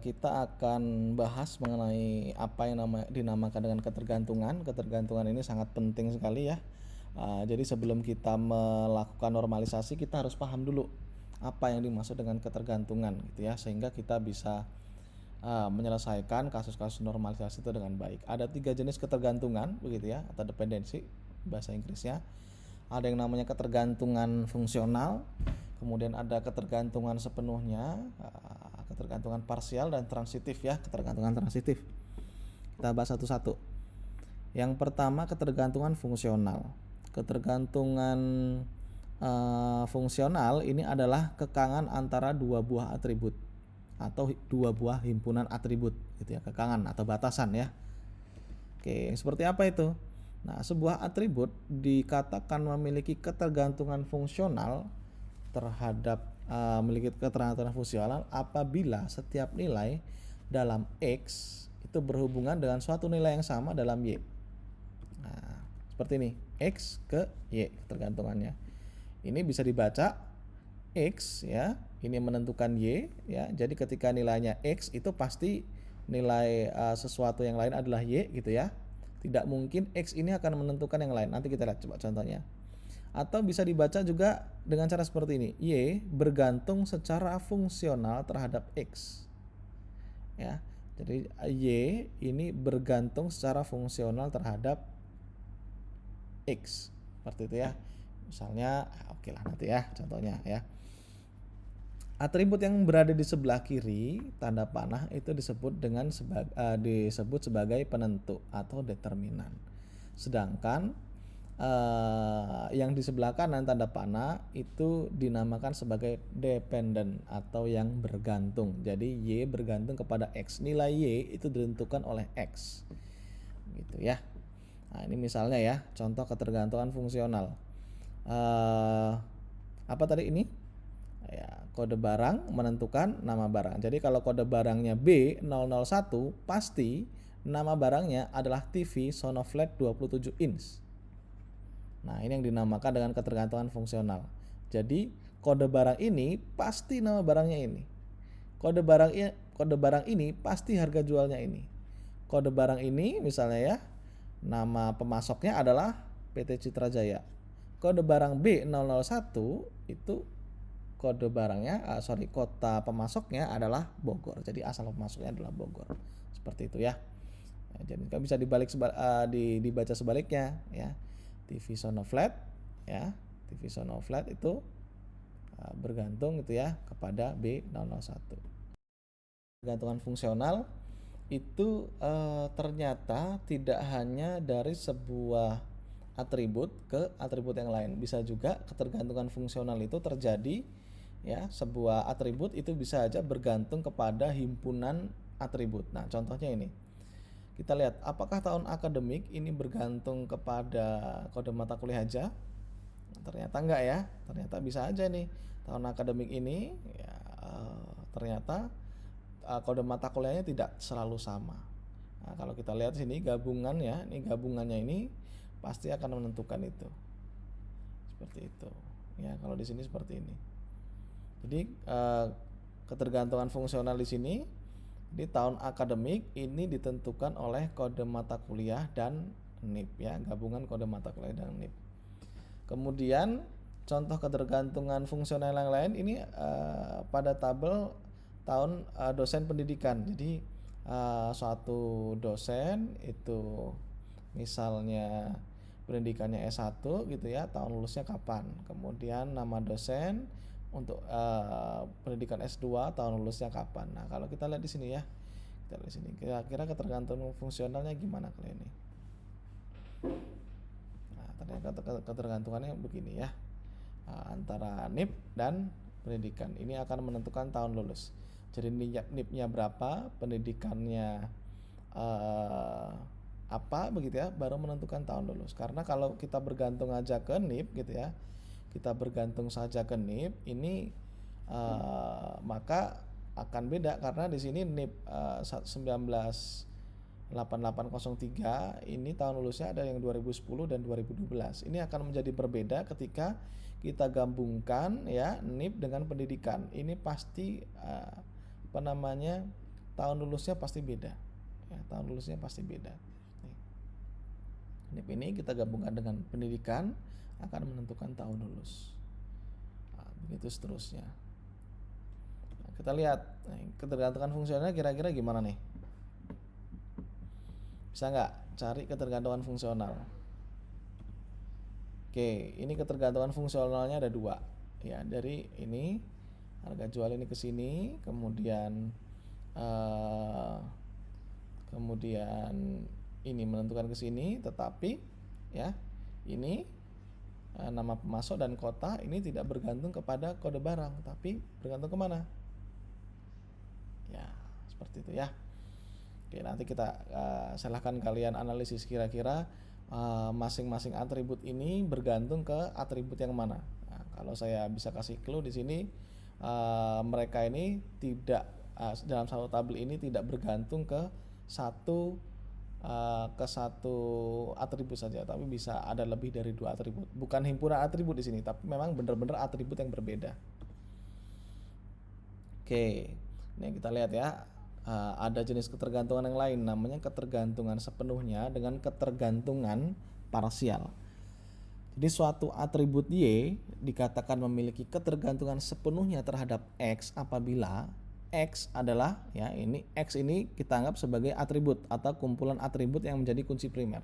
Kita akan bahas mengenai apa yang dinamakan dengan ketergantungan. Ketergantungan ini sangat penting sekali ya. Jadi sebelum kita melakukan normalisasi, kita harus paham dulu apa yang dimaksud dengan ketergantungan gitu ya, sehingga kita bisa menyelesaikan kasus-kasus normalisasi itu dengan baik. Ada 3 jenis ketergantungan begitu ya, atau dependensi bahasa Inggrisnya. Ada yang namanya ketergantungan fungsional, kemudian ada ketergantungan sepenuhnya, ketergantungan parsial, dan transitif ya, ketergantungan transitif. Kita bahas satu-satu. Yang pertama, ketergantungan fungsional. Ketergantungan fungsional ini adalah kekangan antara dua buah atribut atau dua buah himpunan atribut gitu ya, kekangan atau batasan ya. Oke, seperti apa itu? Nah, sebuah atribut dikatakan memiliki ketergantungan fungsional terhadap memiliki ketergantungan fungsional apabila setiap nilai dalam X itu berhubungan dengan suatu nilai yang sama dalam Y. Nah, seperti ini, X ke Y ketergantungannya. Ini bisa dibaca X ya, ini menentukan Y ya. Jadi ketika nilainya X itu pasti nilai sesuatu yang lain adalah Y gitu ya. Tidak mungkin X ini akan menentukan yang lain. Nanti kita lihat coba contohnya. Atau bisa dibaca juga dengan cara seperti ini. Y bergantung secara fungsional terhadap X. Ya. Jadi Y ini bergantung secara fungsional terhadap X. Seperti itu ya. Misalnya, oke lah nanti ya contohnya ya. Atribut yang berada di sebelah kiri tanda panah itu disebut sebagai penentu atau determinan. Sedangkan yang di sebelah kanan tanda panah itu dinamakan sebagai dependent atau yang bergantung. Jadi Y bergantung kepada X. Nilai Y itu ditentukan oleh X. Gitu ya. Nah, ini misalnya ya, contoh ketergantungan fungsional. Apa tadi ini? Ya, kode barang menentukan nama barang. Jadi kalau kode barangnya B001, pasti nama barangnya adalah TV Sonoflex 27 inch. Nah, ini yang dinamakan dengan ketergantungan fungsional. Jadi kode barang ini pasti nama barangnya ini. Kode barang ini pasti harga jualnya ini. Kode barang ini misalnya ya, nama pemasoknya adalah PT Citra Jaya. Kode barang B001 itu kode barangnya, kota pemasoknya adalah Bogor. Jadi asal pemasoknya adalah Bogor. Seperti itu ya. Jadi kan bisa dibaca sebaliknya ya. TV Sonoflex ya. TV Sonoflex itu bergantung gitu ya kepada B001. Ketergantungan fungsional itu ternyata tidak hanya dari sebuah atribut ke atribut yang lain. Bisa juga ketergantungan fungsional itu terjadi ya, sebuah atribut itu bisa aja bergantung kepada himpunan atribut. Nah, contohnya ini. Kita lihat apakah tahun akademik ini bergantung kepada kode mata kuliah aja? Nah, ternyata enggak ya. Ternyata bisa aja nih tahun akademik ini ya, ternyata kode mata kuliahnya tidak selalu sama. Nah, kalau kita lihat sini gabungan ya, ini gabungannya ini pasti akan menentukan itu. Seperti itu. Ya, kalau di sini seperti ini. Jadi ketergantungan fungsional di sini di tahun akademik ini ditentukan oleh kode mata kuliah dan NIP ya, gabungan kode mata kuliah dan NIP. Kemudian contoh ketergantungan fungsional yang lain ini pada tabel tahun dosen pendidikan. Jadi suatu dosen itu misalnya pendidikannya S1 gitu ya, tahun lulusnya kapan. Kemudian nama dosen untuk pendidikan S2 tahun lulusnya kapan. Nah, kalau kita lihat di sini ya. Kita lihat di sini. Kira-kira ketergantungan fungsionalnya gimana kali ini? Nah, ternyata ketergantungannya begini ya. Antara NIP dan pendidikan. Ini akan menentukan tahun lulus. Jadi NIP-nya berapa, pendidikannya apa begitu ya, baru menentukan tahun lulus. Karena kalau kita bergantung aja ke NIP gitu ya, kita bergantung saja ke NIP ini maka akan beda, karena di sini NIP 198803 ini tahun lulusnya ada yang 2010 dan 2012. Ini akan menjadi berbeda ketika kita gabungkan ya NIP dengan pendidikan. Ini pasti tahun lulusnya pasti beda. Ya, tahun lulusnya pasti beda. NIP ini kita gabungkan dengan pendidikan akan menentukan tahun lulus. Nah, begitu seterusnya. Nah, kita lihat ketergantungan fungsionalnya kira-kira gimana nih? Bisa nggak cari ketergantungan fungsional? Oke, ini ketergantungan fungsionalnya ada dua. Ya, dari ini harga jual ini ke sini, kemudian ini menentukan ke sini, tetapi ya ini nama pemasok dan kota ini tidak bergantung kepada kode barang, tapi bergantung kemana? Ya, seperti itu ya. Oke, nanti kita silahkan kalian analisis kira-kira masing-masing atribut ini bergantung ke atribut yang mana. Nah, kalau saya bisa kasih clue di sini, mereka ini tidak dalam satu tabel ini tidak bergantung ke satu atribut saja, tapi bisa ada lebih dari dua atribut. Bukan himpunan atribut di sini, tapi memang benar-benar atribut yang berbeda. Oke, ini kita lihat ya. Ada jenis ketergantungan yang lain, namanya ketergantungan sepenuhnya dengan ketergantungan parsial. Jadi suatu atribut Y dikatakan memiliki ketergantungan sepenuhnya terhadap X apabila X adalah, ya ini X ini kita anggap sebagai atribut atau kumpulan atribut yang menjadi kunci primer.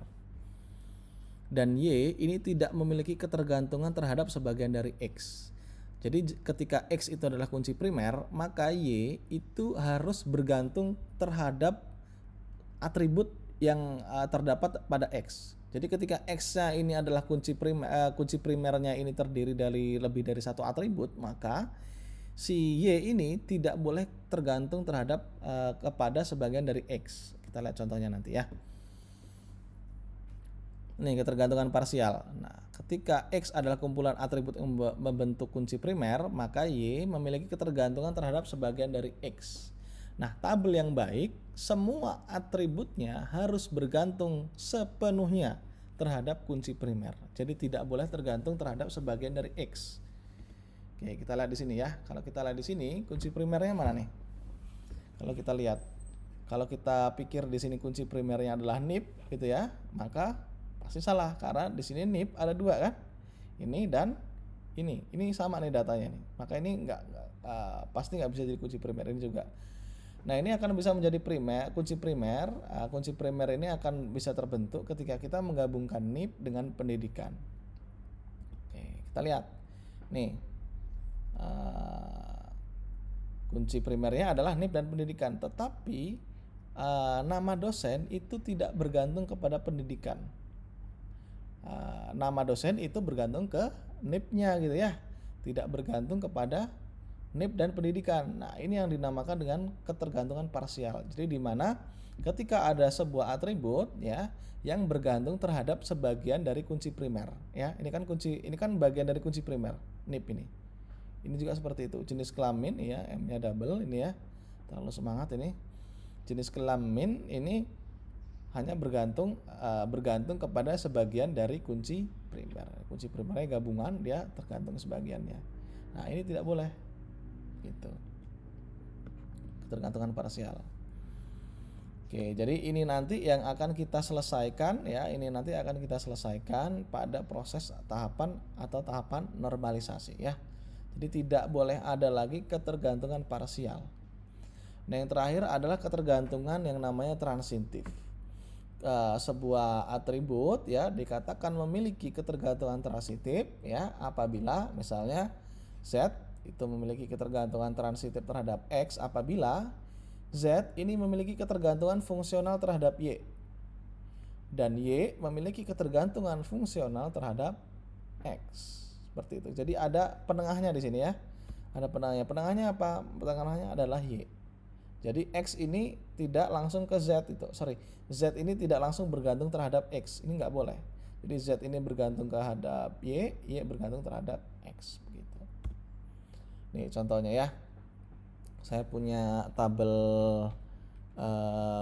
Dan Y ini tidak memiliki ketergantungan terhadap sebagian dari X. Jadi ketika X itu adalah kunci primer, maka Y itu harus bergantung terhadap atribut yang terdapat pada X. Jadi ketika X-nya ini adalah kunci primernya ini terdiri dari lebih dari satu atribut, maka si Y ini tidak boleh tergantung terhadap kepada sebagian dari X. Kita lihat contohnya nanti ya. Nih ketergantungan parsial. Nah, ketika X adalah kumpulan atribut yang membentuk kunci primer, maka Y memiliki ketergantungan terhadap sebagian dari X. Nah, tabel yang baik, semua atributnya harus bergantung sepenuhnya terhadap kunci primer. Jadi tidak boleh tergantung terhadap sebagian dari X. Oke, kita lihat di sini ya. Kalau kita lihat di sini, kunci primernya mana nih? Kalau kita pikir di sini kunci primernya adalah NIP gitu ya, maka pasti salah karena di sini NIP ada dua kan, ini dan ini sama nih datanya nih, maka ini pasti nggak bisa jadi kunci primer ini juga. Nah ini akan bisa menjadi kunci primer. Kunci primer ini akan bisa terbentuk ketika kita menggabungkan NIP dengan pendidikan. Oke, kita lihat nih kunci primernya adalah NIP dan pendidikan, tetapi nama dosen itu tidak bergantung kepada pendidikan. Nama dosen itu bergantung ke NIP-nya gitu ya, tidak bergantung kepada NIP dan pendidikan. Nah ini yang dinamakan dengan ketergantungan parsial. Jadi di mana ketika ada sebuah atribut ya yang bergantung terhadap sebagian dari kunci primer ya, ini kan bagian dari kunci primer NIP ini juga seperti itu. Jenis kelamin ya, M-nya double ini ya, terlalu semangat ini. Jenis kelamin ini hanya bergantung kepada sebagian dari kunci primer. Kunci primernya gabungan, dia tergantung sebagiannya. Nah ini tidak boleh gitu, ketergantungan parsial. Oke, jadi ini nanti yang akan kita selesaikan ya, ini nanti akan kita selesaikan pada proses tahapan normalisasi ya. Jadi tidak boleh ada lagi ketergantungan parsial. Nah yang terakhir adalah ketergantungan yang namanya transitif. Sebuah atribut ya dikatakan memiliki ketergantungan transitif ya apabila misalnya Z itu memiliki ketergantungan transitif terhadap X apabila Z ini memiliki ketergantungan fungsional terhadap Y dan Y memiliki ketergantungan fungsional terhadap X. Seperti itu. Jadi ada penengahnya di sini ya. Ada penengahnya. Penengahnya apa? Penengahnya adalah Y. Jadi X ini tidak langsung ke Z Z ini tidak langsung bergantung terhadap X. Ini nggak boleh. Jadi Z ini bergantung terhadap Y bergantung terhadap X begitu. Nih contohnya ya. Saya punya tabel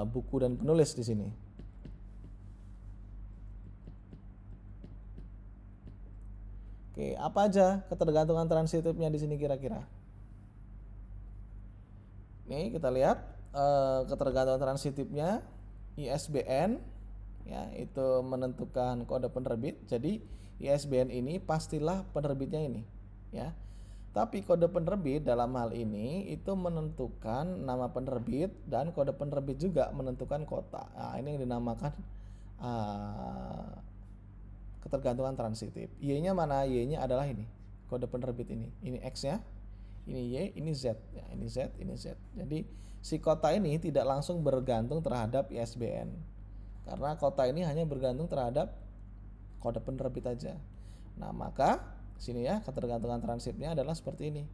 buku dan penulis di sini. Oke, apa aja ketergantungan transitifnya di sini kira-kira? Nih kita lihat ketergantungan transitifnya ISBN, ya itu menentukan kode penerbit. Jadi ISBN ini pastilah penerbitnya ini, ya. Tapi kode penerbit dalam hal ini itu menentukan nama penerbit dan kode penerbit juga menentukan kota. Nah, ini yang dinamakan ketergantungan transitif. Y-nya mana? Y-nya adalah ini, kode penerbit ini. Ini X-nya, ini Y, ini Z. Ya, ini Z, ini Z. Jadi si kota ini tidak langsung bergantung terhadap ISBN. Karena kota ini hanya bergantung terhadap kode penerbit aja. Nah, maka sini ya ketergantungan transitifnya adalah seperti ini.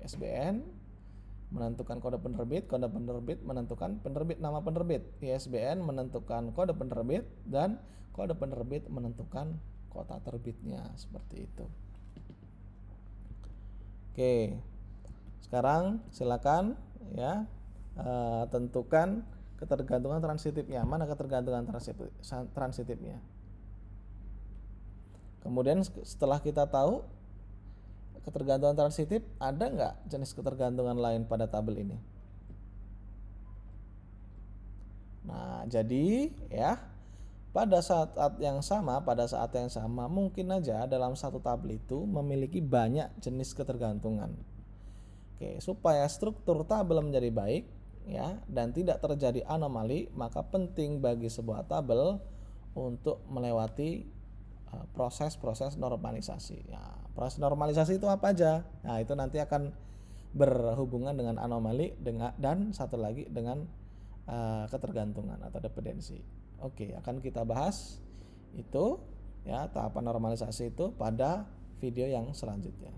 ISBN menentukan kode penerbit menentukan penerbit nama penerbit. ISBN menentukan kode penerbit dan kode penerbit menentukan kota terbitnya, seperti itu. Oke. Sekarang silakan ya tentukan ketergantungan transitifnya. Mana ketergantungan transitifnya? Kemudian setelah kita tahu ketergantungan transitif, ada nggak jenis ketergantungan lain pada tabel ini? Nah, jadi ya pada saat yang sama mungkin aja dalam satu tabel itu memiliki banyak jenis ketergantungan. Oke, supaya struktur tabel menjadi baik ya dan tidak terjadi anomali, maka penting bagi sebuah tabel untuk melewati proses-proses normalisasi. Ya, proses normalisasi itu apa aja? Nah, itu nanti akan berhubungan dengan anomali dan satu lagi dengan ketergantungan atau dependensi. Oke, akan kita bahas itu ya tahapan normalisasi itu pada video yang selanjutnya.